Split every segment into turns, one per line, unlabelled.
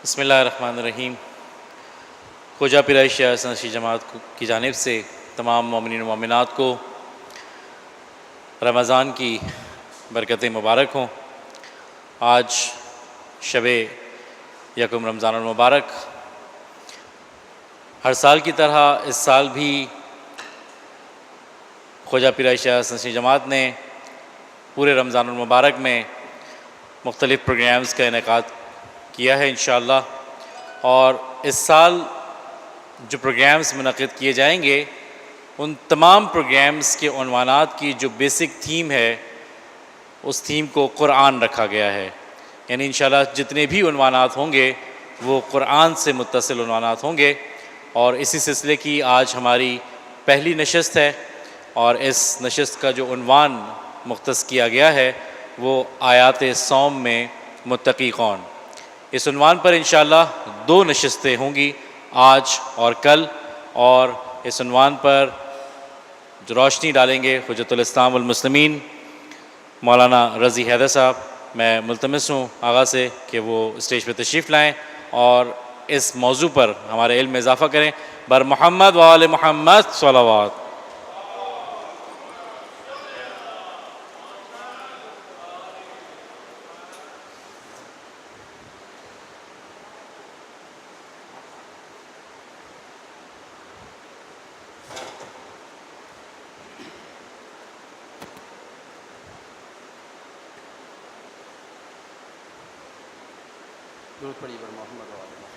بسم اللہ الرحمن الرحیم۔ خوجہ پیر شیعہ سنسی جماعت کی جانب سے تمام مومنین و مومنات کو رمضان کی برکتیں مبارک ہوں۔ آج شب یکم رمضان المبارک، ہر سال کی طرح اس سال بھی خوجہ پیر شیعہ سنسی جماعت نے پورے رمضان المبارک میں مختلف پروگرامز کا انعقاد کیا ہے انشاءاللہ، اور اس سال جو پروگرامز منعقد کیے جائیں گے ان تمام پروگرامز کے عنوانات کی جو بیسک تھیم ہے اس تھیم کو قرآن رکھا گیا ہے، یعنی انشاءاللہ جتنے بھی عنوانات ہوں گے وہ قرآن سے متصل عنوانات ہوں گے۔ اور اسی سلسلے کی آج ہماری پہلی نشست ہے، اور اس نشست کا جو عنوان مختص کیا گیا ہے وہ آیات صوم میں متقی کون۔ اس عنوان پر انشاءاللہ 2 نشستیں ہوں گی، آج اور کل، اور اس عنوان پر جو روشنی ڈالیں گے حجت الاسلام والمسلمین مولانا رضی حیدر صاحب۔ میں ملتمس ہوں آغا سے کہ وہ اسٹیج پہ تشریف لائیں اور اس موضوع پر ہمارے علم میں اضافہ کریں۔ بر محمد و آل محمد صلوات۔
درود پڑھیے بر محمد و آل محمد۔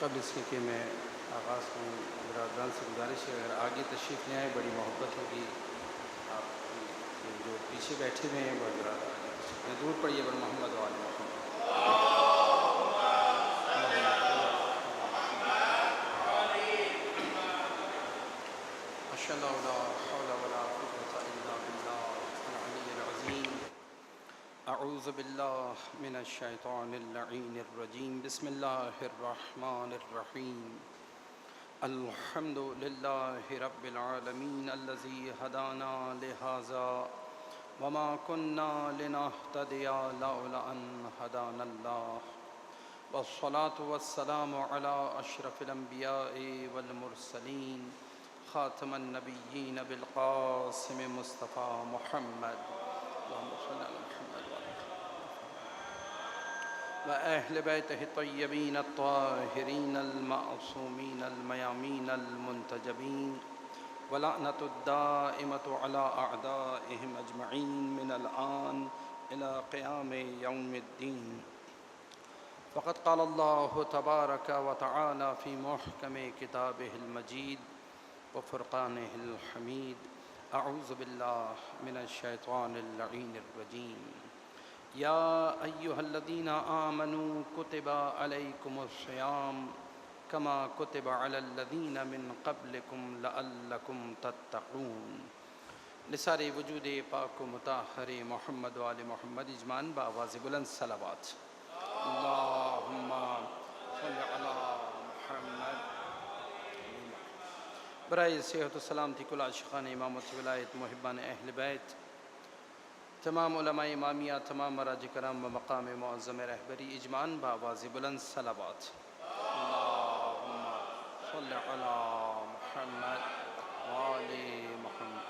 قبل اس کے کہ میں آغاز کروں، برادران سے گزارش ہے اگر آگے تشریف لے آئیں بڑی محبت ہوگی۔ آپ کے جو پیچھے بیٹھے ہوئے ہیں وہ حضرات آگے تشریف لیں۔ درود پڑھیے بر محمد و آل محمد۔ ماشاء اللہ لا حول ولا قوة الا باللہ العلی العظیم۔ اعوذ باللہ من الشیطان اللعین الرجیم۔ بسم اللہ الرحمن الرحیم۔ الحمد للہ رب العالمین الذی ہدانا لہذا وما كنا لنہتدی لولا ان ہدانا اللہ، والصلاة والسلام علی اشرف الانبیاء والمرسلین خاتم النبیین بالقاسم مصطفیٰ محمد اللہم صلی علی محمد وأهل بيته الطيبين الطاهرين المعصومين الميامين المنتجبين، ولعنة الدائمة على أعدائهم أجمعين من الآن إلى قيام يوم الدين۔ فقد قال الله تبارك وتعالى في محكم كتابه المجيد وفرقانه الحميد، أعوذ بالله من الشيطان اللعين الرجيم۔ یا ایہا الذین آمنوا کتب علیکم الصیام کما کتب علی الذین من قبلکم لعلکم تتقون۔ لسارے وجود پاک و مطہر محمد و آل محمد اجمعاً بآواز بلند صلوات۔ اللہم صل علی محمد۔ برائے صحت و سلامتی کل عاشقان امامت ولایت محبان اہل بیت، تمام علماء امامیہ، تمام مراج کرام و مقام معظم رہبری اجمعاً بآواز بلند صلوات۔ اللہم صل علی محمد وآل محمد۔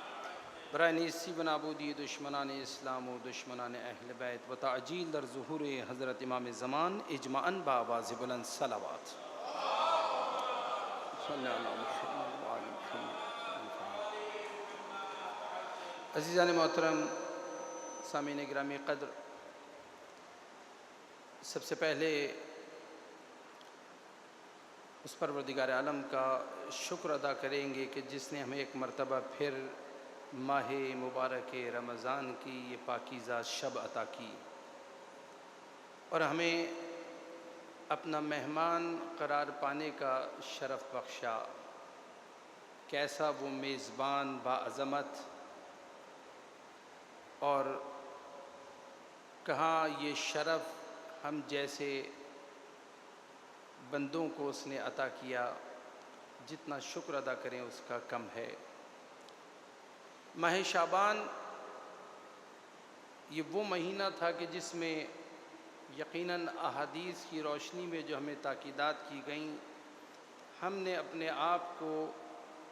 برائے نیستی و نابودی دشمنان اسلام و دشمنان اہل بیت و تعجیل در ظہور حضرت امام زمان اجمعاً بآواز بلند صلوات۔ صلی علی محمد وآل محمد۔ عزیزان محترم، سامعین گرامی قدر، سب سے پہلے اس پروردگار عالم کا شکر ادا کریں گے کہ جس نے ہمیں ایک مرتبہ پھر ماہ مبارک رمضان کی یہ پاکیزہ شب عطا کی اور ہمیں اپنا مہمان قرار پانے کا شرف بخشا۔ کیسا وہ میزبان باعظمت، اور کہاں یہ شرف ہم جیسے بندوں کو اس نے عطا کیا، جتنا شکر ادا کریں اس کا کم ہے۔ ماہ شعبان یہ وہ مہینہ تھا کہ جس میں یقیناً احادیث کی روشنی میں جو ہمیں تاکیدات کی گئیں، ہم نے اپنے آپ کو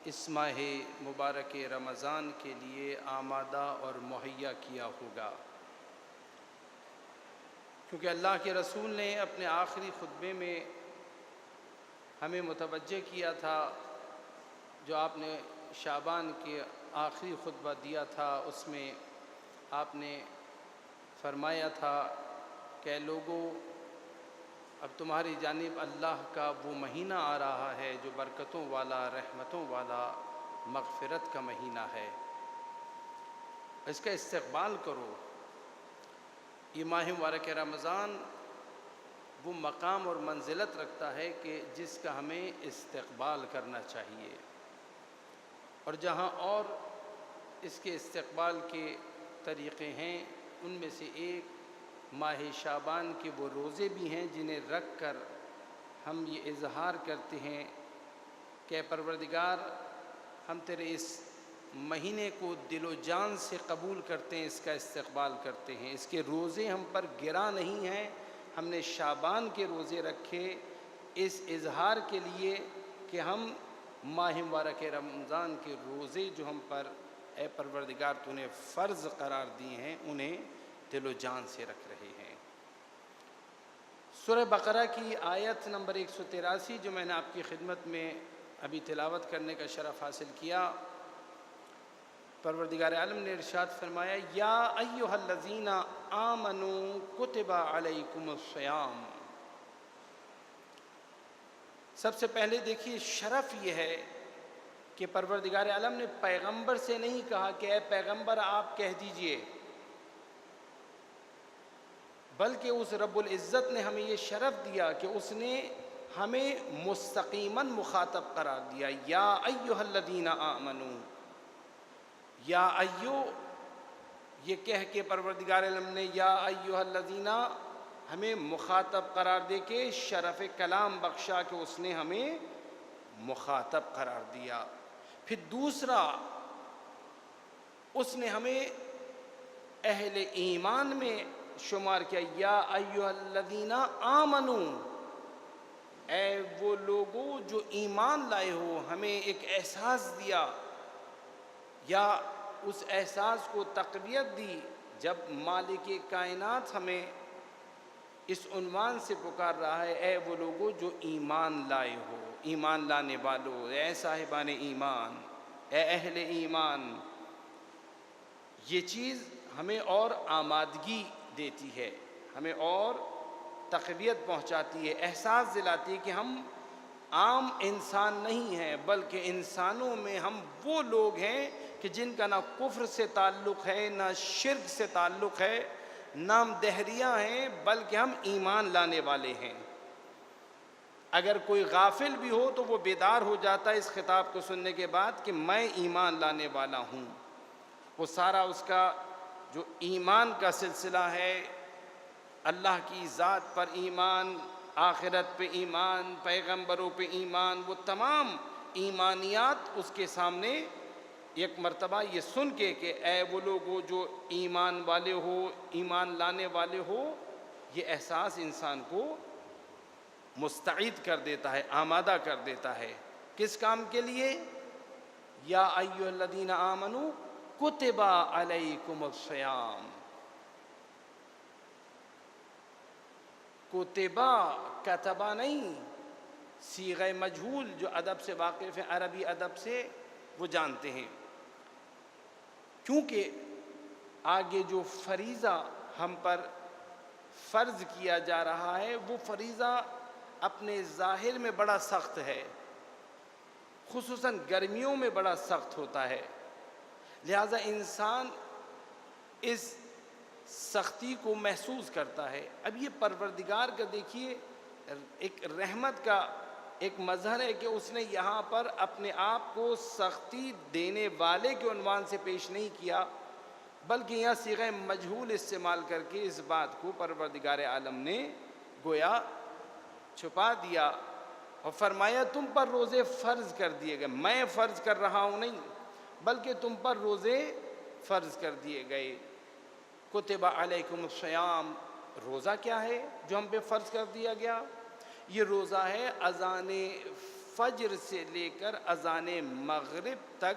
اس ماہ مبارک رمضان کے لیے آمادہ اور مہیا کیا ہوگا، کیونکہ اللہ کے رسول نے اپنے آخری خطبے میں ہمیں متوجہ کیا تھا، جو آپ نے شعبان کے آخری خطبہ دیا تھا، اس میں آپ نے فرمایا تھا کہ اے لوگو، اب تمہاری جانب اللہ کا وہ مہینہ آ رہا ہے جو برکتوں والا، رحمتوں والا، مغفرت کا مہینہ ہے، اس کا استقبال کرو۔ یہ ماہ مبارک رمضان وہ مقام اور منزلت رکھتا ہے کہ جس کا ہمیں استقبال کرنا چاہیے، اور جہاں اور اس کے استقبال کے طریقے ہیں، ان میں سے ایک ماہ شعبان کے وہ روزے بھی ہیں جنہیں رکھ کر ہم یہ اظہار کرتے ہیں کہ اے پروردگار، ہم تیرے اس مہینے کو دل و جان سے قبول کرتے ہیں، اس کا استقبال کرتے ہیں، اس کے روزے ہم پر گرا نہیں ہیں، ہم نے شعبان کے روزے رکھے اس اظہار کے لیے کہ ہم ماہ مبارک رمضان کے روزے جو ہم پر اے پروردگار تو نے فرض قرار دیے ہیں، انہیں دل و جان سے رکھ رہے ہیں۔ سورہ بقرہ کی آیت نمبر 183 جو میں نے آپ کی خدمت میں ابھی تلاوت کرنے کا شرف حاصل کیا، پروردگار عالم نے ارشاد فرمایا، یا ایھا الذین آمنوا کتب علیکم الصیام۔ سب سے پہلے دیکھیے شرف یہ ہے کہ پروردگار عالم نے پیغمبر سے نہیں کہا کہ اے پیغمبر آپ کہہ دیجئے، بلکہ اس رب العزت نے ہمیں یہ شرف دیا کہ اس نے ہمیں مستقیماً مخاطب قرار دیا، یا ایھا الذین آمنوا، یا ایو، یہ کہہ کے پروردگار عالم نے یا ایھا الذین ہمیں مخاطب قرار دے کے شرف کلام بخشا کہ اس نے ہمیں مخاطب قرار دیا۔ پھر دوسرا، اس نے ہمیں اہل ایمان میں شمار کیا، یا ایھا الذین آمنوا، اے وہ لوگوں جو ایمان لائے ہو، ہمیں ایک احساس دیا، یا اس احساس کو تقویت دی جب مالک کائنات ہمیں اس عنوان سے پکار رہا ہے، اے وہ لوگوں جو ایمان لائے ہو، ایمان لانے والوں، اے صاحبان ایمان، اے اہل ایمان۔ یہ چیز ہمیں اور آمادگی دیتی ہے، ہمیں اور تقویت پہنچاتی ہے، احساس دلاتی ہے کہ ہم عام انسان نہیں ہیں، بلکہ انسانوں میں ہم وہ لوگ ہیں کہ جن کا نہ کفر سے تعلق ہے، نہ شرک سے تعلق ہے، نہ ہم دہریاں ہیں، بلکہ ہم ایمان لانے والے ہیں۔ اگر کوئی غافل بھی ہو تو وہ بیدار ہو جاتا ہے اس خطاب کو سننے کے بعد کہ میں ایمان لانے والا ہوں۔ وہ سارا اس کا جو ایمان کا سلسلہ ہے، اللہ کی ذات پر ایمان، آخرت پہ ایمان، پیغمبروں پہ ایمان، وہ تمام ایمانیات اس کے سامنے ایک مرتبہ یہ سن کے کہ اے وہ لوگوں جو ایمان والے ہو، ایمان لانے والے ہو، یہ احساس انسان کو مستعد کر دیتا ہے، آمادہ کر دیتا ہے۔ کس کام کے لیے؟ یا ایھا الذین آمنوا کتب علیکم الصیام۔ کتبہ، کتبہ نہیں، صیغہ مجہول، جو ادب سے واقف ہیں، عربی ادب سے، وہ جانتے ہیں، کیونکہ آگے جو فریضہ ہم پر فرض کیا جا رہا ہے، وہ فریضہ اپنے ظاہر میں بڑا سخت ہے، خصوصاً گرمیوں میں بڑا سخت ہوتا ہے، لہذا انسان اس سختی کو محسوس کرتا ہے۔ اب یہ پروردگار کا دیکھیے ایک رحمت کا ایک مظہر ہے کہ اس نے یہاں پر اپنے آپ کو سختی دینے والے کے عنوان سے پیش نہیں کیا، بلکہ یہاں صیغہ مجہول استعمال کر کے اس بات کو پروردگار عالم نے گویا چھپا دیا اور فرمایا تم پر روزے فرض کر دیے گئے، میں فرض کر رہا ہوں نہیں، بلکہ تم پر روزے فرض کر دیے گئے۔ کتب علیکم الصیام، روزہ کیا ہے جو ہم پہ فرض کر دیا گیا؟ یہ روزہ ہے اذان فجر سے لے کر اذان مغرب تک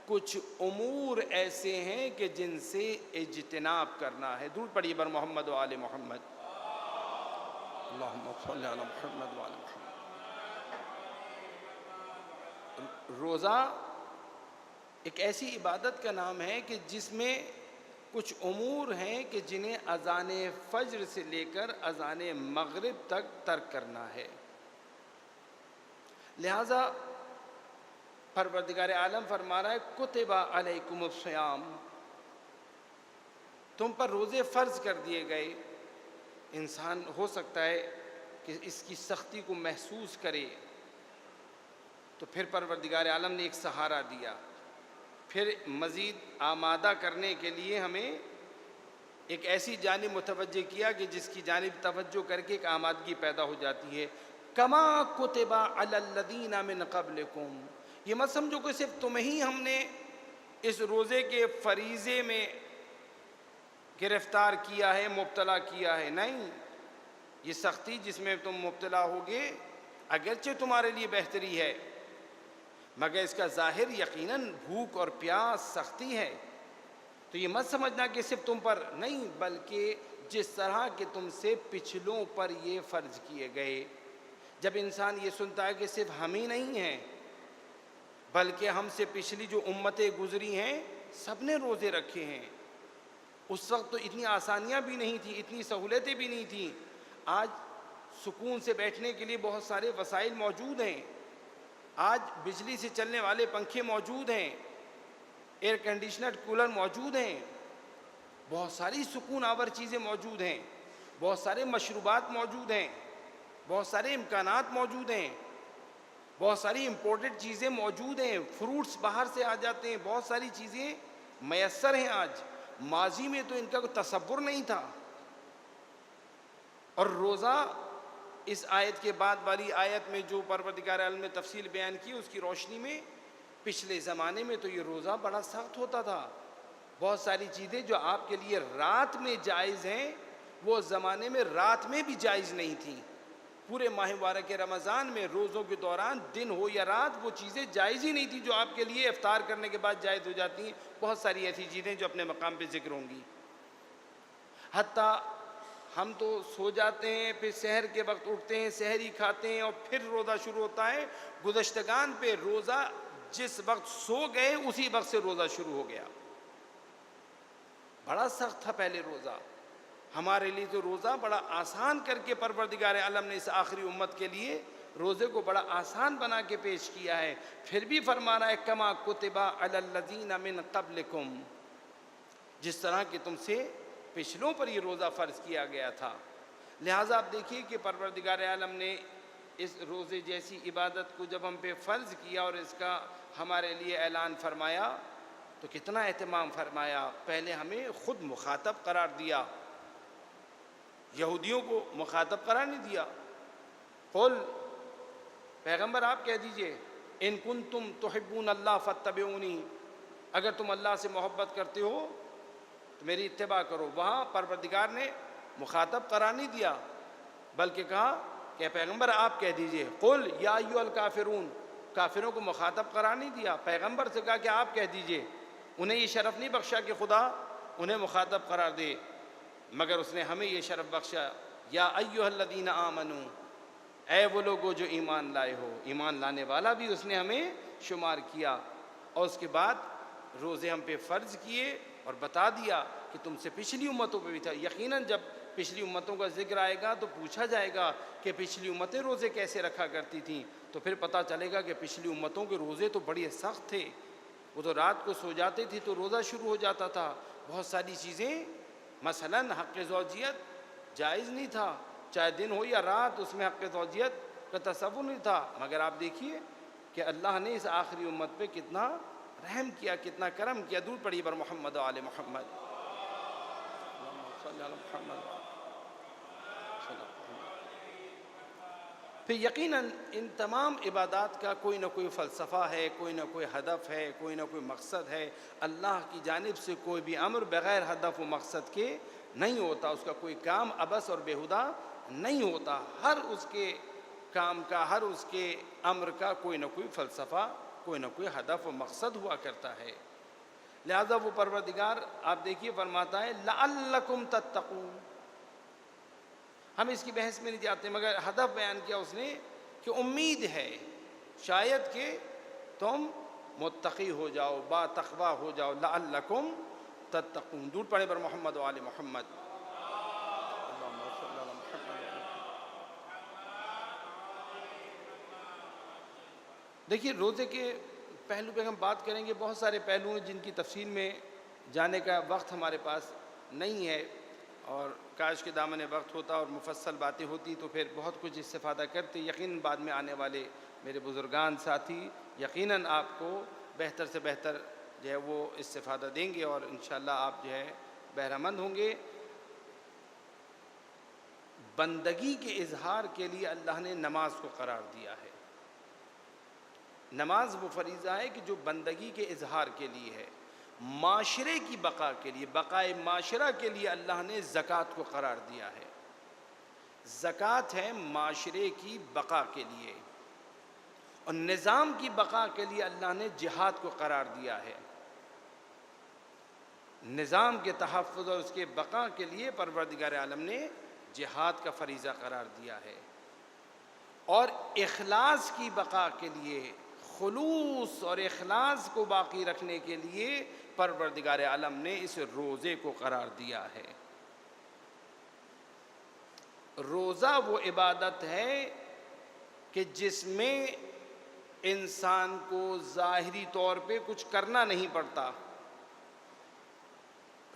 کچھ امور ایسے ہیں کہ جن سے اجتناب کرنا ہے۔ درود پڑھیے بر محمد و آل محمد، اللہم صلی علی محمد و آل محمد۔ روزہ ایک ایسی عبادت کا نام ہے کہ جس میں کچھ امور ہیں کہ جنہیں اذان فجر سے لے کر اذان مغرب تک ترک کرنا ہے۔ لہذا پروردگار عالم فرما رہا ہے کتب علیکم الصیام، تم پر روزے فرض کر دیے گئے۔ انسان ہو سکتا ہے کہ اس کی سختی کو محسوس کرے، تو پھر پروردگار عالم نے ایک سہارا دیا، پھر مزید آمادہ کرنے کے لیے ہمیں ایک ایسی جانب متوجہ کیا کہ جس کی جانب توجہ کر کے ایک آمادگی پیدا ہو جاتی ہے۔ کما کتب علی الذین من قبلکم، یہ مت سمجھو کہ صرف تمہیں ہی ہم نے اس روزے کے فریضے میں گرفتار کیا ہے، مبتلا کیا ہے، نہیں، یہ سختی جس میں تم مبتلا ہوگے اگرچہ تمہارے لیے بہتری ہے، مگر اس کا ظاہر یقیناً بھوک اور پیاس سختی ہے۔ تو یہ مت سمجھنا کہ صرف تم پر نہیں، بلکہ جس طرح کہ تم سے پچھلوں پر یہ فرض کیے گئے۔ جب انسان یہ سنتا ہے کہ صرف ہم ہی نہیں ہیں بلکہ ہم سے پچھلی جو امتیں گزری ہیں سب نے روزے رکھے ہیں، اس وقت تو اتنی آسانیاں بھی نہیں تھیں، اتنی سہولتیں بھی نہیں تھیں۔ آج سکون سے بیٹھنے کے لیے بہت سارے وسائل موجود ہیں، آج بجلی سے چلنے والے پنکھے موجود ہیں، ایئر کنڈیشنر کولر موجود ہیں، بہت ساری سکون آور چیزیں موجود ہیں، بہت سارے مشروبات موجود ہیں، بہت سارے امکانات موجود ہیں، بہت ساری امپورٹڈ چیزیں موجود ہیں، فروٹس باہر سے آ جاتے ہیں، بہت ساری چیزیں میسر ہیں آج۔ ماضی میں تو ان کا کوئی تصور نہیں تھا۔ اور روزہ اس آیت کے بعد والی آیت میں جو پروردگار عالم نے تفصیل بیان کی، اس کی روشنی میں پچھلے زمانے میں تو یہ روزہ بڑا سخت ہوتا تھا۔ بہت ساری چیزیں جو آپ کے لیے رات میں جائز ہیں وہ زمانے میں رات میں بھی جائز نہیں تھیں۔ پورے ماہ مبارک رمضان میں روزوں کے دوران دن ہو یا رات وہ چیزیں جائز ہی نہیں تھیں جو آپ کے لیے افطار کرنے کے بعد جائز ہو جاتی ہیں۔ بہت ساری ایسی چیزیں جو اپنے مقام پہ ذکر ہوں گی۔ حتیٰ ہم تو سو جاتے ہیں، پھر سحر کے وقت اٹھتے ہیں، سحری کھاتے ہیں اور پھر روزہ شروع ہوتا ہے۔ گزشتگان پہ روزہ جس وقت سو گئے اسی وقت سے روزہ شروع ہو گیا۔ بڑا سخت تھا پہلے روزہ، ہمارے لیے تو روزہ بڑا آسان کر کے پروردگار عالم نے اس آخری امت کے لیے روزے کو بڑا آسان بنا کے پیش کیا ہے۔ پھر بھی فرما رہا ہے کما کتب علی الذین من قبلکم، جس طرح کہ تم سے پچھلوں پر یہ روزہ فرض کیا گیا تھا۔ لہٰذا آپ دیکھیے کہ پروردگار عالم نے اس روزے جیسی عبادت کو جب ہم پہ فرض کیا اور اس کا ہمارے لیے اعلان فرمایا تو کتنا اہتمام فرمایا۔ پہلے ہمیں خود مخاطب قرار دیا، یہودیوں کو مخاطب قرار نہیں دیا۔ قل، پیغمبر آپ کہہ دیجئے، ان کنتم تحبون اللہ فاتبعونی، اگر تم اللہ سے محبت کرتے ہو تو میری اتباع کرو۔ وہاں پروردگار نے مخاطب قرار نہیں دیا بلکہ کہا کہ پیغمبر آپ کہہ دیجئے، قل یا ایھا الکافرون، کافروں کو مخاطب قرار نہیں دیا، پیغمبر سے کہا کہ آپ کہہ دیجئے۔ انہیں یہ شرف نہیں بخشا کہ خدا انہیں مخاطب قرار دے، مگر اس نے ہمیں یہ شرف بخشا، یا ایھا الذین آمنو، اے وہ لوگوں جو ایمان لائے ہو۔ ایمان لانے والا بھی اس نے ہمیں شمار کیا، اور اس کے بعد روزے ہم پہ فرض کیے اور بتا دیا کہ تم سے پچھلی امتوں پہ بھی تھا۔ یقیناً جب پچھلی امتوں کا ذکر آئے گا تو پوچھا جائے گا کہ پچھلی امتیں روزے کیسے رکھا کرتی تھیں، تو پھر پتہ چلے گا کہ پچھلی امتوں کے روزے تو بڑے سخت تھے، وہ تو رات کو سو جاتے تھے تو روزہ شروع ہو جاتا تھا۔ بہت ساری چیزیں، مثلاً حق زوجیت جائز نہیں تھا، چاہے دن ہو یا رات، اس میں حق زوجیت کا تصور نہیں تھا، مگر آپ دیکھیے کہ اللہ نے اس آخری امت پہ کتنا رحم کیا، کتنا کرم کیا۔ درود پڑھیے بر محمد و آل محمد، اللہم صلی علی محمد۔ پھر یقیناً ان تمام عبادات کا کوئی نہ کوئی فلسفہ ہے، کوئی نہ کوئی ہدف ہے، کوئی نہ کوئی مقصد ہے۔ اللہ کی جانب سے کوئی بھی امر بغیر ہدف و مقصد کے نہیں ہوتا، اس کا کوئی کام عبث اور بیہودہ نہیں ہوتا۔ ہر اس کے کام کا، ہر اس کے امر کا کوئی نہ کوئی فلسفہ، کوئی نہ کوئی ہدف و مقصد ہوا کرتا ہے۔ لہذا وہ پروردگار آپ دیکھیے فرماتا ہے لعلکم تتقون۔ ہم اس کی بحث میں نہیں جاتے، مگر ہدف بیان کیا اس نے کہ امید ہے شاید کہ تم متقی ہو جاؤ، با تقوی ہو جاؤ، لعلکم تتقون۔ دور پڑھے بر محمد و آل محمد۔ اللہم صلی علی محمد۔ دیکھیے روزے کے پہلو پہ ہم بات کریں گے، بہت سارے پہلو ہیں جن کی تفصیل میں جانے کا وقت ہمارے پاس نہیں ہے، اور کاش کے دامن وقت ہوتا اور مفصل باتیں ہوتی تو پھر بہت کچھ استفادہ کرتے۔ یقیناً بعد میں آنے والے میرے بزرگان ساتھی یقیناً آپ کو بہتر سے بہتر جو ہے وہ استفادہ دیں گے، اور انشاءاللہ آپ جو ہے بہرہ مند ہوں گے۔ بندگی کے اظہار کے لیے اللہ نے نماز کو قرار دیا ہے۔ نماز وہ فریضہ ہے کہ جو بندگی کے اظہار کے لیے ہے، معاشرے کی بقا کے لیے، بقائے معاشرہ کے لیے اللہ نے زکوٰۃ کو قرار دیا ہے۔ زکوٰۃ ہے معاشرے کی بقا کے لیے، اور نظام کی بقا کے لیے اللہ نے جہاد کو قرار دیا ہے۔ نظام کے تحفظ اور اس کے بقا کے لیے پروردگار عالم نے جہاد کا فریضہ قرار دیا ہے، اور اخلاص کی بقا کے لیے، خلوص اور اخلاص کو باقی رکھنے کے لیے پروردگار عالم نے اس روزے کو قرار دیا ہے۔ روزہ وہ عبادت ہے کہ جس میں انسان کو ظاہری طور پہ کچھ کرنا نہیں پڑتا۔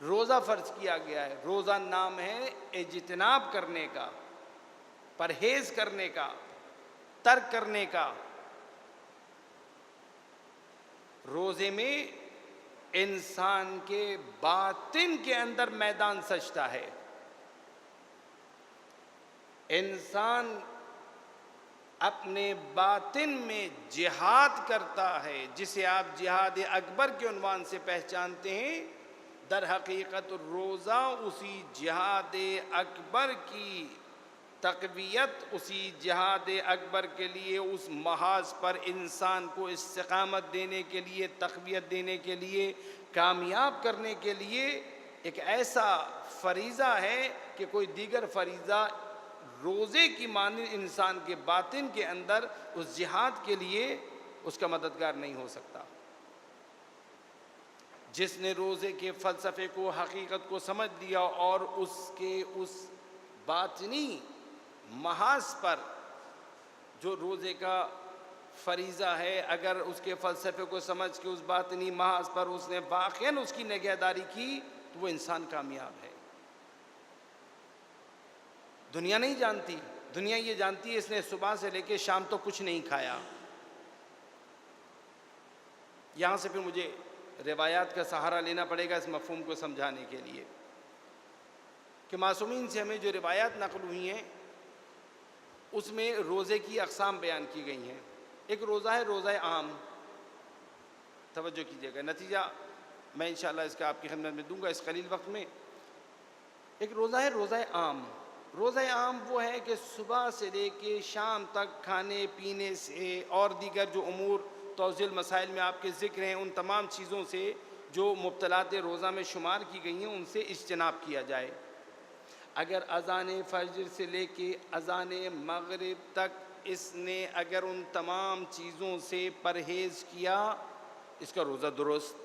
روزہ فرض کیا گیا ہے، روزہ نام ہے اجتناب کرنے کا، پرہیز کرنے کا، ترک کرنے کا۔ روزے میں انسان کے باطن کے اندر میدان سجتا ہے، انسان اپنے باطن میں جہاد کرتا ہے، جسے آپ جہاد اکبر کے عنوان سے پہچانتے ہیں۔ در حقیقت روزہ اسی جہاد اکبر کی تقویت، اسی جہاد اکبر کے لیے، اس محاذ پر انسان کو استقامت دینے کے لیے، تقویت دینے کے لیے، کامیاب کرنے کے لیے ایک ایسا فریضہ ہے کہ کوئی دیگر فریضہ روزے کی مانند انسان کے باطن کے اندر اس جہاد کے لیے اس کا مددگار نہیں ہو سکتا۔ جس نے روزے کے فلسفے کو، حقیقت کو سمجھ لیا اور اس کے اس باطنی محاذ پر جو روزے کا فریضہ ہے، اگر اس کے فلسفے کو سمجھ کے اس باطنی محاذ پر اس نے واقعاً اس کی نگہداری کی تو وہ انسان کامیاب ہے۔ دنیا نہیں جانتی، دنیا یہ جانتی ہے اس نے صبح سے لے کے شام تو کچھ نہیں کھایا۔ یہاں سے پھر مجھے روایات کا سہارا لینا پڑے گا اس مفہوم کو سمجھانے کے لیے کہ معصومین سے ہمیں جو روایات نقل ہوئی ہیں اس میں روزے کی اقسام بیان کی گئی ہیں۔ ایک روزہ ہے روزہ عام، توجہ کیجیے گا، نتیجہ میں انشاءاللہ اس کا آپ کی خدمت میں دوں گا اس قلیل وقت میں۔ ایک روزہ ہے روزہ عام۔ روزہ عام وہ ہے کہ صبح سے لے کے شام تک کھانے پینے سے اور دیگر جو امور توضیح المسائل میں آپ کے ذکر ہیں، ان تمام چیزوں سے جو مبتلات روزہ میں شمار کی گئی ہیں ان سے اجتناب کیا جائے۔ اگر اذان فجر سے لے کے اذان مغرب تک اس نے اگر ان تمام چیزوں سے پرہیز کیا، اس کا روزہ درست،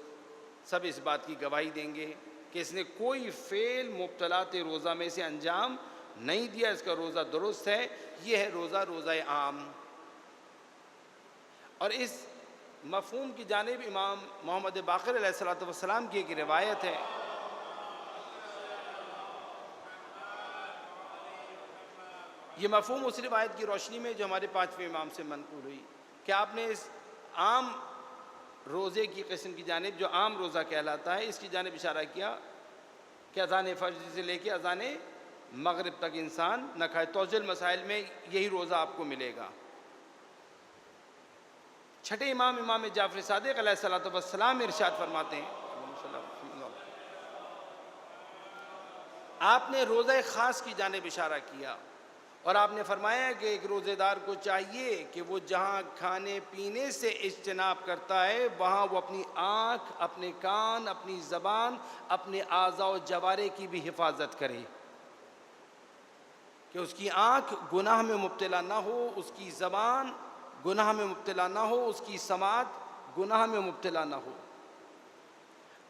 سب اس بات کی گواہی دیں گے کہ اس نے کوئی فعل مبتلات روزہ میں سے انجام نہیں دیا، اس کا روزہ درست ہے۔ یہ ہے روزہ، روزہ عام۔ اور اس مفہوم کی جانب امام محمد باقر علیہ السلام کی ایک روایت ہے، یہ مفہوم اس روایت کی روشنی میں جو ہمارے پانچویں امام سے منقول ہوئی کہ آپ نے اس عام روزے کی قسم کی جانب جو عام روزہ کہلاتا ہے اس کی جانب اشارہ کیا کہ اذان فجر سے لے کے اذان مغرب تک انسان نہ کھائے. توضیح المسائل میں یہی روزہ آپ کو ملے گا. چھٹے امام امام جعفر صادق علیہ الصلوۃ والسلام ارشاد فرماتے ہیں، آپ نے روزہ خاص کی جانب اشارہ کیا اور آپ نے فرمایا کہ ایک روزے دار کو چاہیے کہ وہ جہاں کھانے پینے سے اجتناب کرتا ہے وہاں وہ اپنی آنکھ، اپنے کان، اپنی زبان، اپنے اعضاء و جوارح کی بھی حفاظت کرے، کہ اس کی آنکھ گناہ میں مبتلا نہ ہو، اس کی زبان گناہ میں مبتلا نہ ہو، اس کی سماعت گناہ میں مبتلا نہ ہو.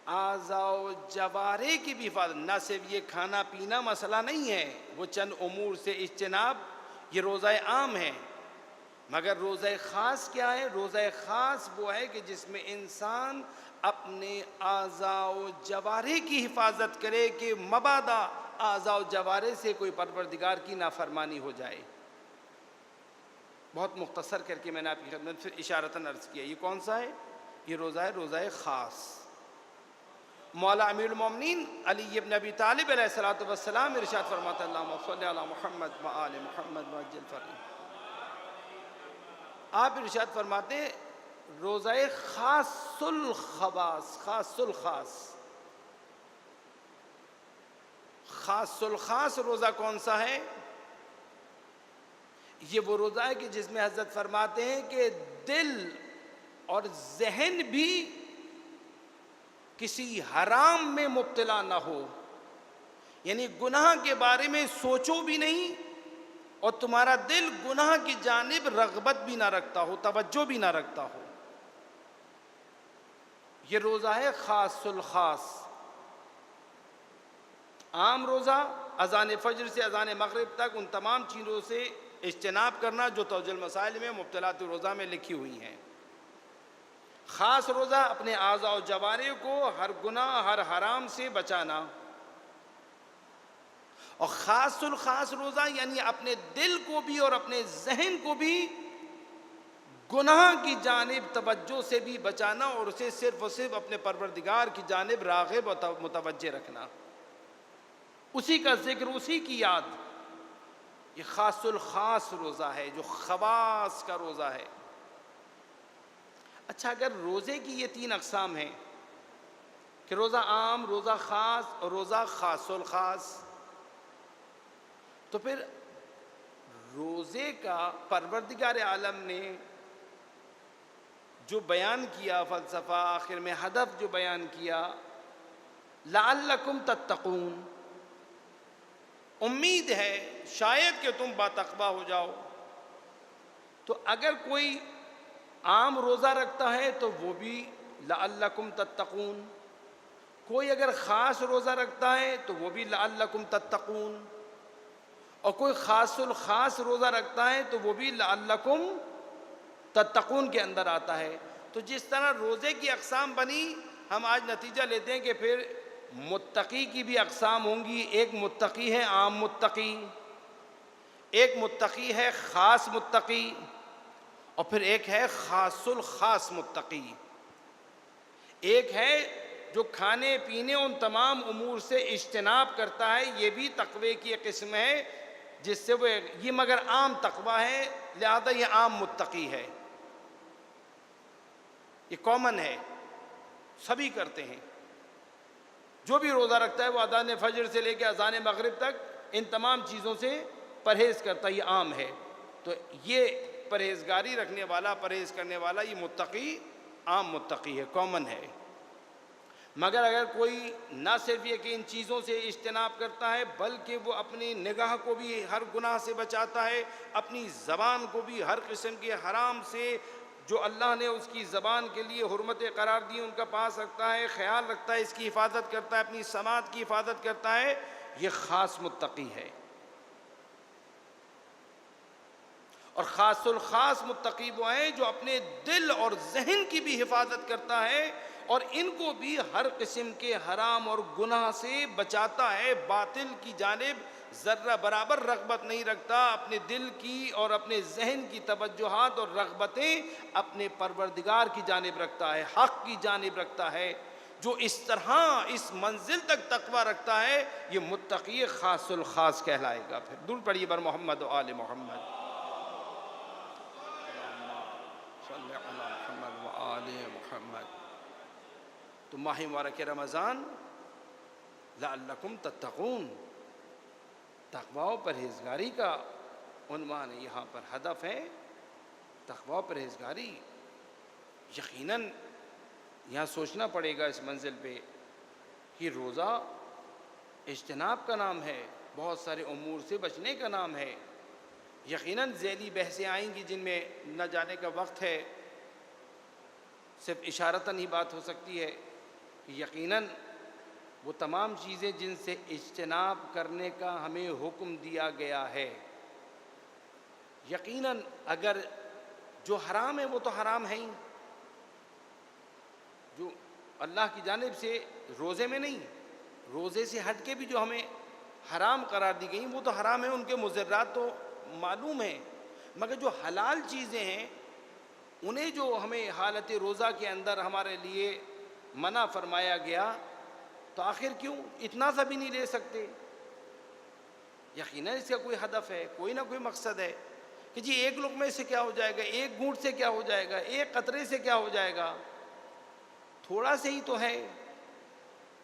اعضاء و جوارح کی بھی حفاظت، نہ صرف یہ کھانا پینا مسئلہ نہیں ہے، وہ چند امور سے اجتناب، یہ روزہ عام ہے. مگر روزہ خاص کیا ہے؟ روزہ خاص وہ ہے کہ جس میں انسان اپنے اعضاء و جوارح کی حفاظت کرے کہ مبادا اعضاء و جوارح سے کوئی پروردگار کی نافرمانی ہو جائے. بہت مختصر کر کے میں نے آپ کی خدمت پھر اشارتاً عرض کیا. یہ کون سا ہے؟ یہ روزہ ہے روزہ خاص. مولا امیر المومنین علی ابن ابی طالب علیہ الصلوۃ والسلام ارشاد فرماتے ہیں اللہم صلی علی محمد و آل محمد وعجل فرجہ. آپ ارشاد فرماتے ہیں روزہ خاص الخواص، خاص الخاص. خاص الخاص روزہ کون سا ہے؟ یہ وہ روزہ ہے کہ جس میں حضرت فرماتے ہیں کہ دل اور ذہن بھی کسی حرام میں مبتلا نہ ہو، یعنی گناہ کے بارے میں سوچو بھی نہیں اور تمہارا دل گناہ کی جانب رغبت بھی نہ رکھتا ہو، توجہ بھی نہ رکھتا ہو. یہ روزہ ہے خاص الخاص. عام روزہ اذان فجر سے اذان مغرب تک ان تمام چیزوں سے اجتناب کرنا جو توجیہ المسائل میں مبتلات روزہ میں لکھی ہوئی ہیں. خاص روزہ اپنے اعضاء و جوارح کو ہر گناہ، ہر حرام سے بچانا. اور خاص الخاص روزہ یعنی اپنے دل کو بھی اور اپنے ذہن کو بھی گناہ کی جانب توجہ سے بھی بچانا اور اسے صرف اور صرف اپنے پروردگار کی جانب راغب اور متوجہ رکھنا، اسی کا ذکر، اسی کی یاد. یہ خاص الخاص روزہ ہے جو خواص کا روزہ ہے. اچھا، اگر روزے کی یہ 3 اقسام ہیں کہ روزہ عام، روزہ خاص اور روزہ خاص الخاص، تو پھر روزے کا پروردگار عالم نے جو بیان کیا فلسفہ، آخر میں ہدف جو بیان کیا، لعلکم تتقون، امید ہے شاید کہ تم باتقویٰ ہو جاؤ. تو اگر کوئی عام روزہ رکھتا ہے تو وہ بھی لعلکم تتقون، کوئی اگر خاص روزہ رکھتا ہے تو وہ بھی لعلکم تتقون، اور کوئی خاص الخاص روزہ رکھتا ہے تو وہ بھی لعلکم تتقون کے اندر آتا ہے. تو جس طرح روزے کی اقسام بنی، ہم آج نتیجہ لیتے ہیں کہ پھر متقی کی بھی اقسام ہوں گی. ایک متقی ہے عام متقی، ایک متقی ہے خاص متقی، اور پھر ایک ہے خاص الخاص متقی. ایک ہے جو کھانے پینے ان تمام امور سے اجتناب کرتا ہے، یہ بھی تقوی کی ایک قسم ہے جس سے وہ یہ مگر عام تقوی ہے، لہذا یہ عام متقی ہے، یہ کامن ہے، سبھی کرتے ہیں. جو بھی روزہ رکھتا ہے وہ اذان فجر سے لے کے اذان مغرب تک ان تمام چیزوں سے پرہیز کرتا ہے، یہ عام ہے. تو یہ پرہیزگاری رکھنے والا، پرہیز کرنے والا، یہ متقی عام متقی ہے، کامن ہے. مگر اگر کوئی نہ صرف یہ کہ ان چیزوں سے اجتناب کرتا ہے بلکہ وہ اپنی نگاہ کو بھی ہر گناہ سے بچاتا ہے، اپنی زبان کو بھی ہر قسم کے حرام سے جو اللہ نے اس کی زبان کے لیے حرمتیں قرار دی ان کا پاس رکھتا ہے، خیال رکھتا ہے، اس کی حفاظت کرتا ہے، اپنی سماعت کی حفاظت کرتا ہے، یہ خاص متقی ہے. اور خاص الخاص متقی وہ ہیں جو اپنے دل اور ذہن کی بھی حفاظت کرتا ہے اور ان کو بھی ہر قسم کے حرام اور گناہ سے بچاتا ہے، باطل کی جانب ذرہ برابر رغبت نہیں رکھتا، اپنے دل کی اور اپنے ذہن کی توجہات اور رغبتیں اپنے پروردگار کی جانب رکھتا ہے، حق کی جانب رکھتا ہے. جو اس طرح اس منزل تک تقوی رکھتا ہے یہ متقی خاص الخاص کہلائے گا. پھر درود پڑھیے بر محمد و آل محمد. صلی علی محمد و آل محمد. تو ماہ مبارک رمضان لعلکم تتقون، تقوی و پرہیزگاری کا عنوان ہے، یہاں پر ہدف ہے تقوی و پرہیزگاری. یقیناً یہاں سوچنا پڑے گا اس منزل پہ کہ روزہ اجتناب کا نام ہے، بہت سارے امور سے بچنے کا نام ہے. یقیناً ذیلی بحثیں آئیں گی جن میں نہ جانے کا وقت ہے، صرف اشارتاً ہی بات ہو سکتی ہے. یقیناً وہ تمام چیزیں جن سے اجتناب کرنے کا ہمیں حکم دیا گیا ہے، یقیناً اگر جو حرام ہے وہ تو حرام ہے ہی، جو اللہ کی جانب سے روزے میں نہیں، روزے سے ہٹ کے بھی جو ہمیں حرام قرار دی گئیں وہ تو حرام ہیں، ان کے مضرات تو معلوم ہیں. مگر جو حلال چیزیں ہیں انہیں جو ہمیں حالت روزہ کے اندر ہمارے لیے منع فرمایا گیا تو آخر کیوں اتنا سا بھی نہیں لے سکتے؟ یقیناً اس کا کوئی ہدف ہے، کوئی نہ کوئی مقصد ہے کہ جی ایک لقمے سے کیا ہو جائے گا، ایک گھونٹ سے کیا ہو جائے گا، ایک قطرے سے کیا ہو جائے گا، تھوڑا سے ہی تو ہے.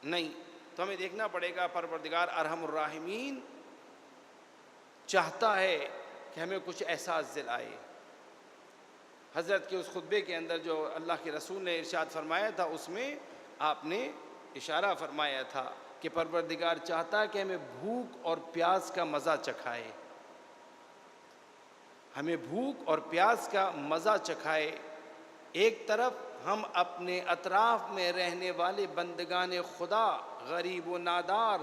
نہیں، تو ہمیں دیکھنا پڑے گا پروردگار ارحم الراحمین چاہتا ہے کہ ہمیں کچھ احساس دلائے. حضرت کے اس خطبے کے اندر جو اللہ کے رسول نے ارشاد فرمایا تھا اس میں آپ نے اشارہ فرمایا تھا کہ پروردگار چاہتا ہے کہ ہمیں بھوک اور پیاس کا مزہ چکھائے، ہمیں بھوک اور پیاس کا مزہ چکھائے. ایک طرف ہم اپنے اطراف میں رہنے والے بندگان خدا غریب و نادار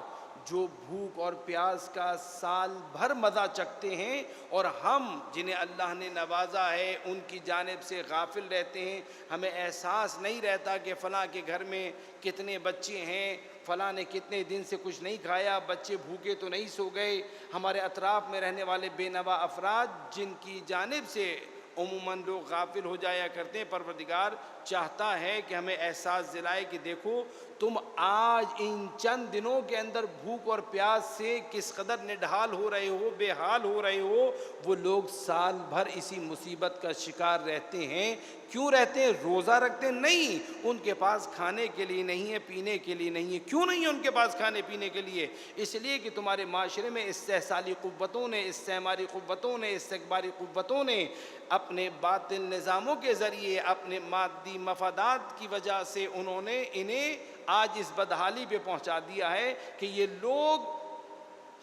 جو بھوک اور پیاس کا سال بھر مزہ چکھتے ہیں، اور ہم جنہیں اللہ نے نوازا ہے ان کی جانب سے غافل رہتے ہیں. ہمیں احساس نہیں رہتا کہ فلاں کے گھر میں کتنے بچے ہیں، فلاں نے کتنے دن سے کچھ نہیں کھایا، بچے بھوکے تو نہیں سو گئے. ہمارے اطراف میں رہنے والے بے نوا افراد جن کی جانب سے عموماً لوگ غافل ہو جایا کرتے ہیں، پروردگار چاہتا ہے کہ ہمیں احساس دلائے کہ دیکھو تم آج ان چند دنوں کے اندر بھوک اور پیاس سے کس قدر نڈھال ہو رہے ہو، بے حال ہو رہے ہو. وہ لوگ سال بھر اسی مصیبت کا شکار رہتے ہیں. کیوں رہتے ہیں؟ روزہ رکھتے ہیں؟ نہیں، ان کے پاس کھانے کے لیے نہیں ہے، پینے کے لیے نہیں ہے. کیوں نہیں ہے ان کے پاس کھانے پینے کے لیے؟ اس لیے کہ تمہارے معاشرے میں استحصالی قوتوں نے، استعماری قوتوں نے، استکباری قوتوں نے اپنے باطل نظاموں کے ذریعے اپنے مادی مفادات کی وجہ سے انہوں نے انہیں آج اس بدحالی پہ پہنچا دیا ہے کہ یہ لوگ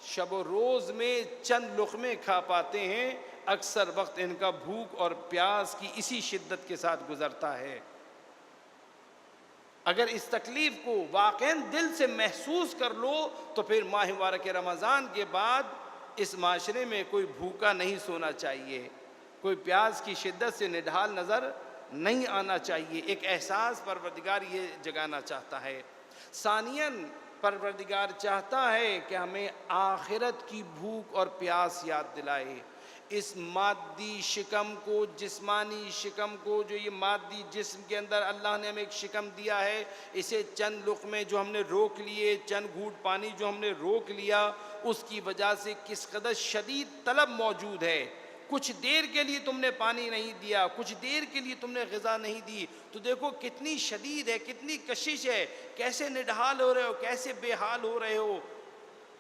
شب و روز میں چند لقمے کھا پاتے ہیں، اکثر وقت ان کا بھوک اور پیاس کی اسی شدت کے ساتھ گزرتا ہے. اگر اس تکلیف کو واقعاً دل سے محسوس کر لو تو پھر ماہ مبارک رمضان کے بعد اس معاشرے میں کوئی بھوکا نہیں سونا چاہیے، کوئی پیاس کی شدت سے نڈھال نظر نہیں آنا چاہیے. ایک احساس پروردگار یہ جگانا چاہتا ہے. ثانیاً پروردگار چاہتا ہے کہ ہمیں آخرت کی بھوک اور پیاس یاد دلائے. اس مادی شکم کو، جسمانی شکم کو، جو یہ مادی جسم کے اندر اللہ نے ہمیں ایک شکم دیا ہے، اسے چند لقمے جو ہم نے روک لیے، چند گھونٹ پانی جو ہم نے روک لیا، اس کی وجہ سے کس قدر شدید طلب موجود ہے. کچھ دیر کے لیے تم نے پانی نہیں دیا، کچھ دیر کے لیے تم نے غذا نہیں دی تو دیکھو کتنی شدید ہے، کتنی کشش ہے، کیسے نڈھال ہو رہے ہو، کیسے بے حال ہو رہے ہو.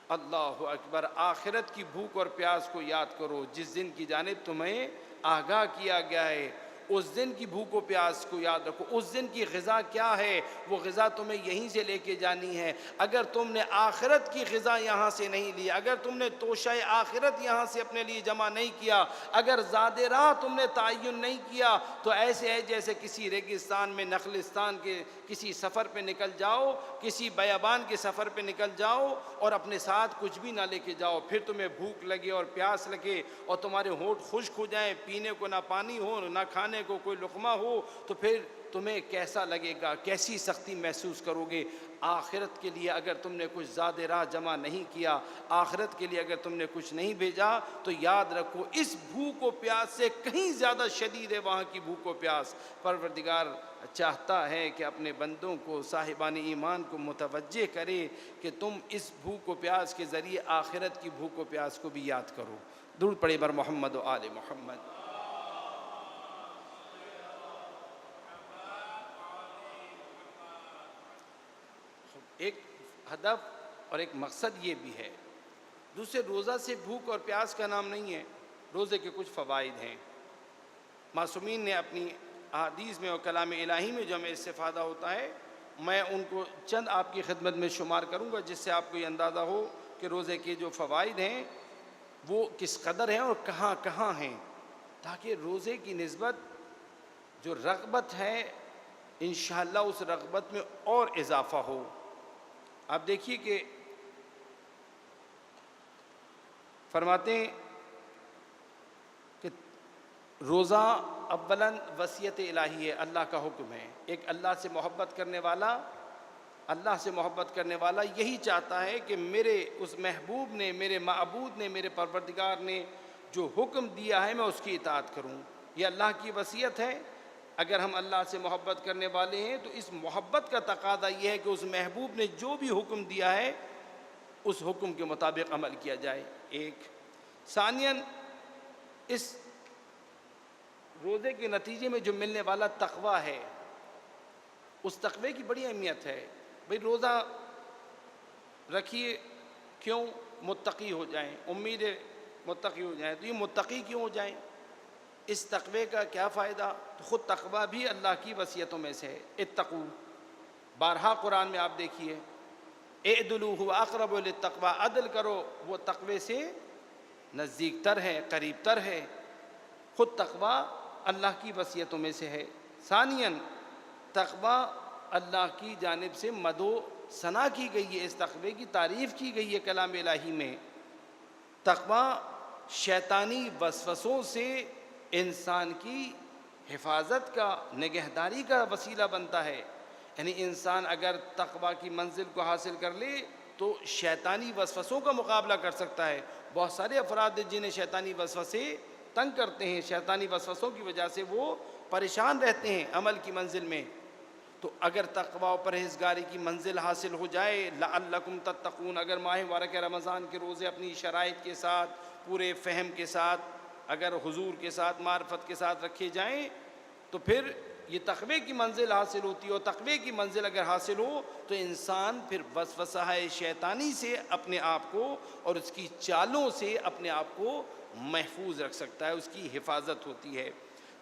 اللہ اکبر. آخرت کی بھوک اور پیاس کو یاد کرو جس دن کی جانب تمہیں آگاہ کیا گیا ہے. اس دن کی بھوک و پیاس کو یاد رکھو. اس دن کی غذا کیا ہے؟ وہ غذا تمہیں یہیں سے لے کے جانی ہے. اگر تم نے آخرت کی غذا یہاں سے نہیں لی، اگر تم نے توشہ آخرت یہاں سے اپنے لیے جمع نہیں کیا، اگر زاد راہ تم نے تعین نہیں کیا تو ایسے ہے جیسے کسی ریگستان میں نخلستان کے کسی سفر پہ نکل جاؤ، کسی بیابان کے سفر پہ نکل جاؤ اور اپنے ساتھ کچھ بھی نہ لے کے جاؤ. پھر تمہیں بھوک لگے اور پیاس لگے اور تمہارے ہونٹ خشک ہو جائیں، پینے کو نہ پانی ہو نہ کھانے کو کوئی لقمہ ہو، تو پھر تمہیں کیسا لگے گا، کیسی سختی محسوس کرو گے. آخرت کے لیے اگر تم نے کچھ زاد راہ جمع نہیں کیا، آخرت کے لیے اگر تم نے کچھ نہیں بھیجا تو یاد رکھو اس بھوک و پیاس سے کہیں زیادہ شدید ہے وہاں کی بھوک و پیاس. پروردگار چاہتا ہے کہ اپنے بندوں کو، صاحبان ایمان کو متوجہ کرے کہ تم اس بھوک و پیاس کے ذریعے آخرت کی بھوک و پیاس کو بھی یاد کرو۔ درود پڑھیں بر محمد و آل محمد۔ ایک ہدف اور ایک مقصد یہ بھی ہے۔ دوسرے، روزہ سے بھوک اور پیاس کا نام نہیں ہے، روزے کے کچھ فوائد ہیں۔ معصومین نے اپنی احادیث میں اور کلام الہی میں جو ہمیں استفادہ ہوتا ہے، میں ان کو چند آپ کی خدمت میں شمار کروں گا، جس سے آپ کو یہ اندازہ ہو کہ روزے کے جو فوائد ہیں وہ کس قدر ہیں اور کہاں کہاں ہیں، تاکہ روزے کی نسبت جو رغبت ہے انشاءاللہ اس رغبت میں اور اضافہ ہو۔ آپ دیکھیے کہ فرماتے ہیں کہ روزہ اولاً وصیت الہی ہے، اللہ کا حکم ہے۔ ایک اللہ سے محبت کرنے والا، اللہ سے محبت کرنے والا یہی چاہتا ہے کہ میرے اس محبوب نے، میرے معبود نے، میرے پروردگار نے جو حکم دیا ہے میں اس کی اطاعت کروں۔ یہ اللہ کی وصیت ہے۔ اگر ہم اللہ سے محبت کرنے والے ہیں تو اس محبت کا تقاضا یہ ہے کہ اس محبوب نے جو بھی حکم دیا ہے اس حکم کے مطابق عمل کیا جائے۔ ایک ثانیاً، اس روزے کے نتیجے میں جو ملنے والا تقویٰ ہے، اس تقوی کی بڑی اہمیت ہے۔ بھئی روزہ رکھیے، کیوں؟ متقی ہو جائیں، امید متقی ہو جائیں۔ تو یہ متقی کیوں ہو جائیں؟ اس تقوی کا کیا فائدہ؟ تو خود تقوی بھی اللہ کی وصیتوں میں سے ہے۔ اتقو، بارہا قرآن میں آپ دیکھیے، اعدلوا هو اقرب للتقوی، عدل کرو، وہ تقوی سے نزدیک تر ہے، قریب تر ہے۔ خود تقوی اللہ کی وصیتوں میں سے ہے۔ ثانیاً، تقوی اللہ کی جانب سے مدح و ثنا کی گئی ہے، اس تقوی کی تعریف کی گئی ہے کلام الہی میں۔ تقوی شیطانی وسوسوں سے انسان کی حفاظت کا، نگہداری کا وسیلہ بنتا ہے۔ یعنی انسان اگر تقوی کی منزل کو حاصل کر لے تو شیطانی وسوسوں کا مقابلہ کر سکتا ہے۔ بہت سارے افراد جنہیں شیطانی وسوسے تنگ کرتے ہیں، شیطانی وسوسوں کی وجہ سے وہ پریشان رہتے ہیں عمل کی منزل میں۔ تو اگر تقوی و پرہیزگاری کی منزل حاصل ہو جائے، لعلکم تتقون، اگر ماہ مبارک رمضان کے روزے اپنی شرائط کے ساتھ، پورے فہم کے ساتھ، اگر حضور کے ساتھ، معرفت کے ساتھ رکھے جائیں تو پھر یہ تقوی کی منزل حاصل ہوتی ہے۔ اور تقوی کی منزل اگر حاصل ہو تو انسان پھر وسوسہ شیطانی سے اپنے آپ کو اور اس کی چالوں سے اپنے آپ کو محفوظ رکھ سکتا ہے، اس کی حفاظت ہوتی ہے۔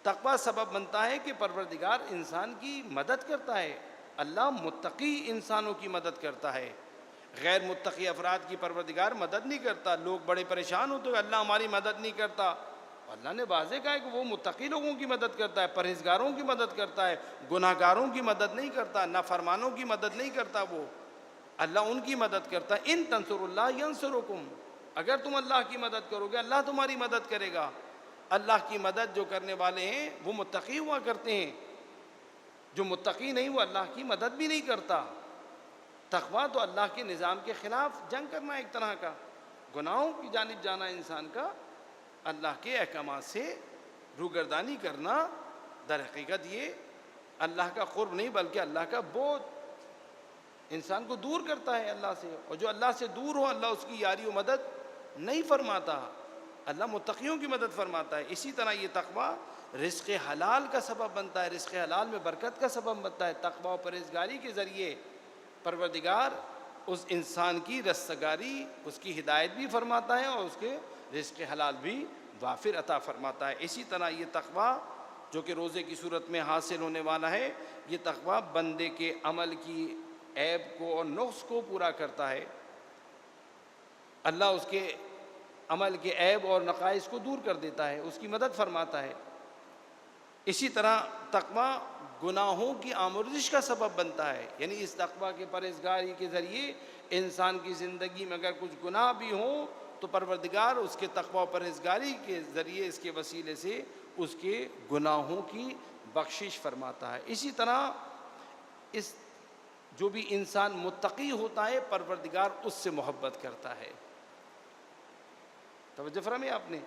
تقوی سبب بنتا ہے کہ پروردگار انسان کی مدد کرتا ہے۔ اللہ متقی انسانوں کی مدد کرتا ہے، غیر متقی افراد کی پروردگار مدد نہیں کرتا۔ لوگ بڑے پریشان ہوتے ہیں، اللہ ہماری مدد نہیں کرتا۔ اللہ نے واضح کہا ہے کہ وہ متقی لوگوں کی مدد کرتا ہے، پرہیزگاروں کی مدد کرتا ہے، گناہ گاروں کی مدد نہیں کرتا، نافرمانوں کی مدد نہیں کرتا۔ وہ اللہ ان کی مدد کرتا ہے۔ ان تنصر اللہ ینصرکم، اگر تم اللہ کی مدد کرو گے اللہ تمہاری مدد کرے گا۔ اللہ کی مدد جو کرنے والے ہیں وہ متقی ہوا کرتے ہیں، جو متقی نہیں وہ اللہ کی مدد بھی نہیں کرتا۔ تقویٰ تو اللہ کے نظام کے خلاف جنگ کرنا، ایک طرح کا گناہوں کی جانب جانا انسان کا، اللہ کے احکامات سے روگردانی کرنا۔ در حقیقت یہ اللہ کا قرب نہیں بلکہ اللہ کا بوجھ، انسان کو دور کرتا ہے اللہ سے، اور جو اللہ سے دور ہو اللہ اس کی یاری و مدد نہیں فرماتا، اللہ متقیوں کی مدد فرماتا ہے۔ اسی طرح یہ تقویٰ رزق حلال کا سبب بنتا ہے، رزق حلال میں برکت کا سبب بنتا ہے۔ تقویٰ و پرہیزگاری کے ذریعے پروردگار اس انسان کی رستگاری، اس کی ہدایت بھی فرماتا ہے اور اس کے رزق حلال بھی وافر عطا فرماتا ہے۔ اسی طرح یہ تقویٰ جو کہ روزے کی صورت میں حاصل ہونے والا ہے، یہ تقویٰ بندے کے عمل کی عیب کو اور نقص کو پورا کرتا ہے۔ اللہ اس کے عمل کے عیب اور نقائص کو دور کر دیتا ہے، اس کی مدد فرماتا ہے۔ اسی طرح تقویٰ گناہوں کی آمرزش کا سبب بنتا ہے، یعنی اس تقویٰ کے پرہیزگاری کے ذریعے انسان کی زندگی میں اگر کچھ گناہ بھی ہوں تو پروردگار اس کے تقویٰ و پرہیزگاری کے ذریعے، اس کے وسیلے سے اس کے گناہوں کی بخشش فرماتا ہے۔ اسی طرح اس جو بھی انسان متقی ہوتا ہے پروردگار اس سے محبت کرتا ہے۔ توجہ فرمائے آپ نے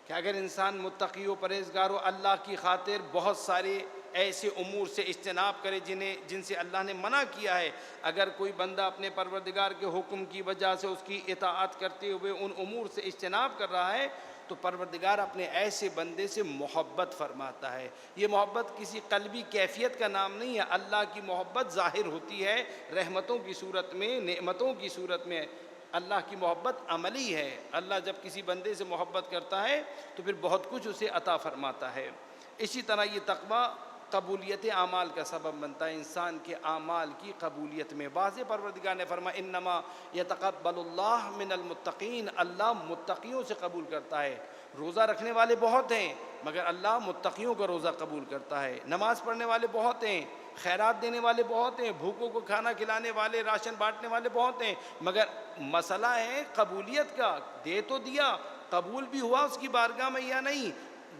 کہ اگر انسان متقی و پرہیزگار ہو، اللہ کی خاطر بہت سارے ایسے امور سے اجتناب کرے جن سے اللہ نے منع کیا ہے۔ اگر کوئی بندہ اپنے پروردگار کے حکم کی وجہ سے اس کی اطاعت کرتے ہوئے ان امور سے اجتناب کر رہا ہے تو پروردگار اپنے ایسے بندے سے محبت فرماتا ہے۔ یہ محبت کسی قلبی کیفیت کا نام نہیں ہے، اللہ کی محبت ظاہر ہوتی ہے رحمتوں کی صورت میں، نعمتوں کی صورت میں۔ اللہ کی محبت عملی ہے، اللہ جب کسی بندے سے محبت کرتا ہے تو پھر بہت کچھ اسے عطا فرماتا ہے۔ اسی طرح یہ تقویٰ قبولیت اعمال کا سبب بنتا ہے، انسان کے اعمال کی قبولیت میں۔ واضح پروردگار نے فرمایا انما یتقبل اللہ من المتقین، اللہ متقیوں سے قبول کرتا ہے۔ روزہ رکھنے والے بہت ہیں مگر اللہ متقیوں کا روزہ قبول کرتا ہے، نماز پڑھنے والے بہت ہیں، خیرات دینے والے بہت ہیں، بھوکوں کو کھانا کھلانے والے، راشن بانٹنے والے بہت ہیں، مگر مسئلہ ہے قبولیت کا۔ دے تو دیا، قبول بھی ہوا اس کی بارگاہ میں یا نہیں،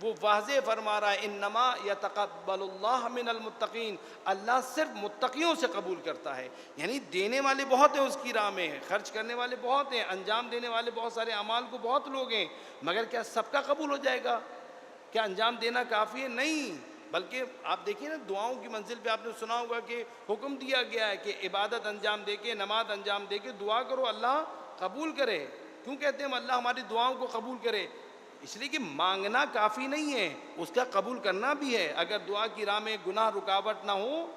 وہ واضح فرما رہا ہے انما یتقبل اللہ من المتقین، اللہ صرف متقیوں سے قبول کرتا ہے۔ یعنی دینے والے بہت ہیں اس کی راہ میں، خرچ کرنے والے بہت ہیں، انجام دینے والے بہت سارے اعمال کو بہت لوگ ہیں، مگر کیا سب کا قبول ہو جائے گا؟ کیا انجام دینا کافی ہے؟ نہیں، بلکہ آپ دیکھیے نا دعاؤں کی منزل پہ آپ نے سنا ہوگا کہ حکم دیا گیا ہے کہ عبادت انجام دے کے، نماز انجام دے کے دعا کرو اللہ قبول کرے۔ کیوں کہتے ہیں اللہ ہماری دعاؤں کو قبول کرے؟ اس لیے کہ مانگنا کافی نہیں ہے، اس کا قبول کرنا بھی ہے۔ اگر دعا کی راہ میں گناہ رکاوٹ نہ ہو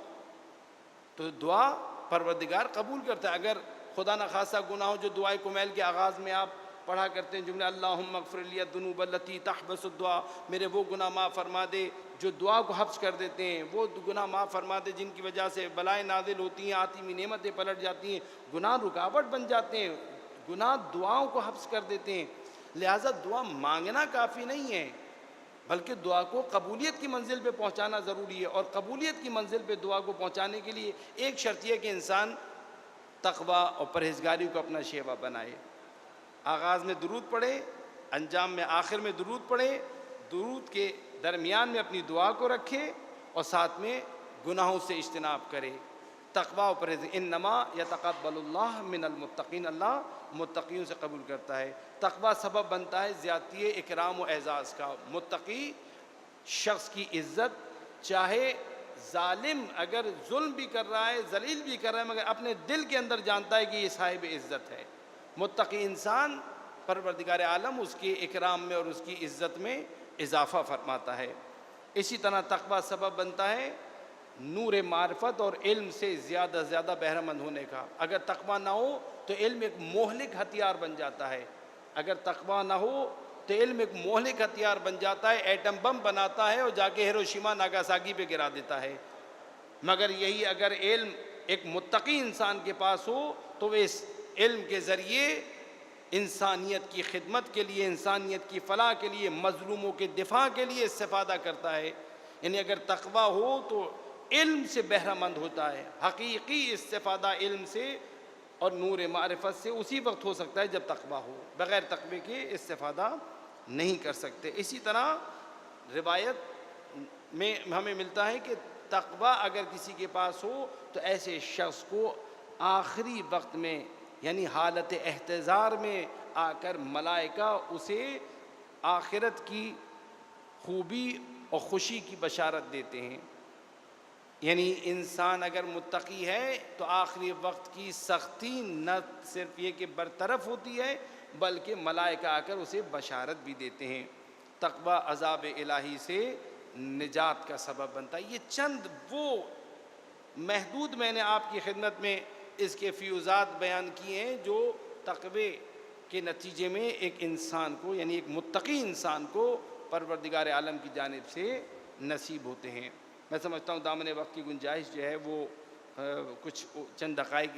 تو دعا پروردگار قبول کرتا ہے۔ اگر خدا نخواستہ گناہ ہو، جو دعائے کمیل کے آغاز میں آپ پڑھا کرتے ہیں جملہ اللہم اغفر لی الذنوب التی تحبس الدعا، میرے وہ گناہ معاف فرما دے جو دعا کو حبس کر دیتے ہیں، وہ گناہ معاف فرما دے جن کی وجہ سے بلائیں نازل ہوتی ہیں، آتی ہوئی نعمتیں پلٹ جاتی ہیں، گناہ رکاوٹ بن جاتے ہیں، گناہ دعاؤں کو حبس کر دیتے ہیں۔ لہٰذا دعا مانگنا کافی نہیں ہے، بلکہ دعا کو قبولیت کی منزل پہ پہنچانا ضروری ہے۔ اور قبولیت کی منزل پہ دعا کو پہنچانے کے لیے ایک شرط یہ ہے کہ انسان تقویٰ اور پرہیزگاری کو اپنا شیوا بنائے۔ آغاز میں درود پڑھے، انجام میں آخر میں درود پڑھے، درود کے درمیان میں اپنی دعا کو رکھے اور ساتھ میں گناہوں سے اجتناب کرے۔ تقویٰ و پرہیز انما یتقبل اللہ من المتقین، اللہ متقیوں سے قبول کرتا ہے۔ تقویٰ سبب بنتا ہے زیادتی اکرام و اعزاز کا۔ متقی شخص کی عزت، چاہے ظالم اگر ظلم بھی کر رہا ہے، ذلیل بھی کر رہا ہے، مگر اپنے دل کے اندر جانتا ہے کہ یہ صاحب عزت ہے۔ متقی انسان پروردگار عالم اس کے اکرام میں اور اس کی عزت میں اضافہ فرماتا ہے۔ اسی طرح تقویٰ سبب بنتا ہے نور معرفت اور علم سے زیادہ زیادہ بہرہ مند ہونے کا۔ اگر تقویٰ نہ ہو تو علم ایک مہلک ہتھیار بن جاتا ہے، اگر تقویٰ نہ ہو تو علم ایک مہلک ہتھیار بن جاتا ہے، ایٹم بم بناتا ہے اور جا کے ہیروشیما ناگاساکی پہ گرا دیتا ہے۔ مگر یہی اگر علم ایک متقی انسان کے پاس ہو تو وہ اس علم کے ذریعے انسانیت کی خدمت کے لیے، انسانیت کی فلاح کے لیے، مظلوموں کے دفاع کے لیے استفادہ کرتا ہے۔ یعنی اگر تقویٰ ہو تو علم سے بہرہ مند ہوتا ہے۔ حقیقی استفادہ علم سے اور نور معرفت سے اسی وقت ہو سکتا ہے جب تقویٰ ہو، بغیر تقوی کے استفادہ نہیں کر سکتے۔ اسی طرح روایت میں ہمیں ملتا ہے کہ تقویٰ اگر کسی کے پاس ہو تو ایسے شخص کو آخری وقت میں یعنی حالت احتضار میں آ کر ملائکہ اسے آخرت کی خوبی اور خوشی کی بشارت دیتے ہیں۔ یعنی انسان اگر متقی ہے تو آخری وقت کی سختی نہ صرف یہ کہ برطرف ہوتی ہے بلکہ ملائکہ آ کر اسے بشارت بھی دیتے ہیں۔ تقویٰ عذاب الہی سے نجات کا سبب بنتا ہے۔ یہ چند وہ محدود میں نے آپ کی خدمت میں اس کے فیوزات بیان کیے ہیں جو تقوی کے نتیجے میں ایک انسان کو یعنی ایک متقی انسان کو پروردگار عالم کی جانب سے نصیب ہوتے ہیں۔ میں سمجھتا ہوں دامن وقت کی گنجائش جو ہے وہ کچھ چند دقائق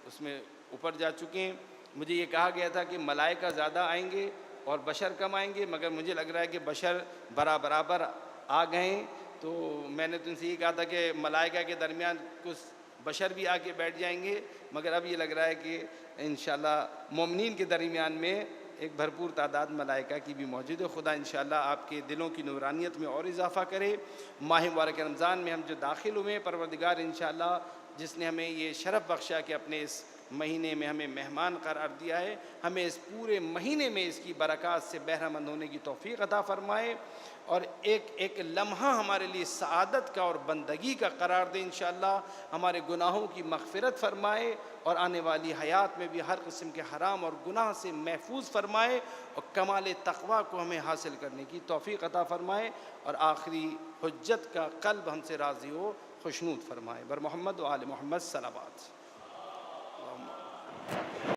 اس میں اوپر جا چکے ہیں۔ مجھے یہ کہا گیا تھا کہ ملائکہ زیادہ آئیں گے اور بشر کم آئیں گے، مگر مجھے لگ رہا ہے کہ بشر برابر آ گئے ہیں۔ تو میں نے تم سے یہ کہا تھا کہ ملائکہ کے درمیان کچھ بشر بھی آ کے بیٹھ جائیں گے، مگر اب یہ لگ رہا ہے کہ انشاءاللہ مومنین کے درمیان میں ایک بھرپور تعداد ملائکہ کی بھی موجود ہے۔ خدا انشاءاللہ آپ کے دلوں کی نورانیت میں اور اضافہ کرے۔ ماہ مبارک رمضان میں ہم جو داخل ہوئے ہیں، پروردگار انشاءاللہ جس نے ہمیں یہ شرف بخشا کہ اپنے اس مہینے میں ہمیں مہمان قرار دیا ہے، ہمیں اس پورے مہینے میں اس کی برکات سے بہرہ مند ہونے کی توفیق عطا فرمائے، اور ایک ایک لمحہ ہمارے لیے سعادت کا اور بندگی کا قرار دے انشاءاللہ، ہمارے گناہوں کی مغفرت فرمائے، اور آنے والی حیات میں بھی ہر قسم کے حرام اور گناہ سے محفوظ فرمائے، اور کمال تقوی کو ہمیں حاصل کرنے کی توفیق عطا فرمائے، اور آخری حجت کا قلب ہم سے راضی ہو خوشنود فرمائے۔ بر محمد و آل محمد صلوات۔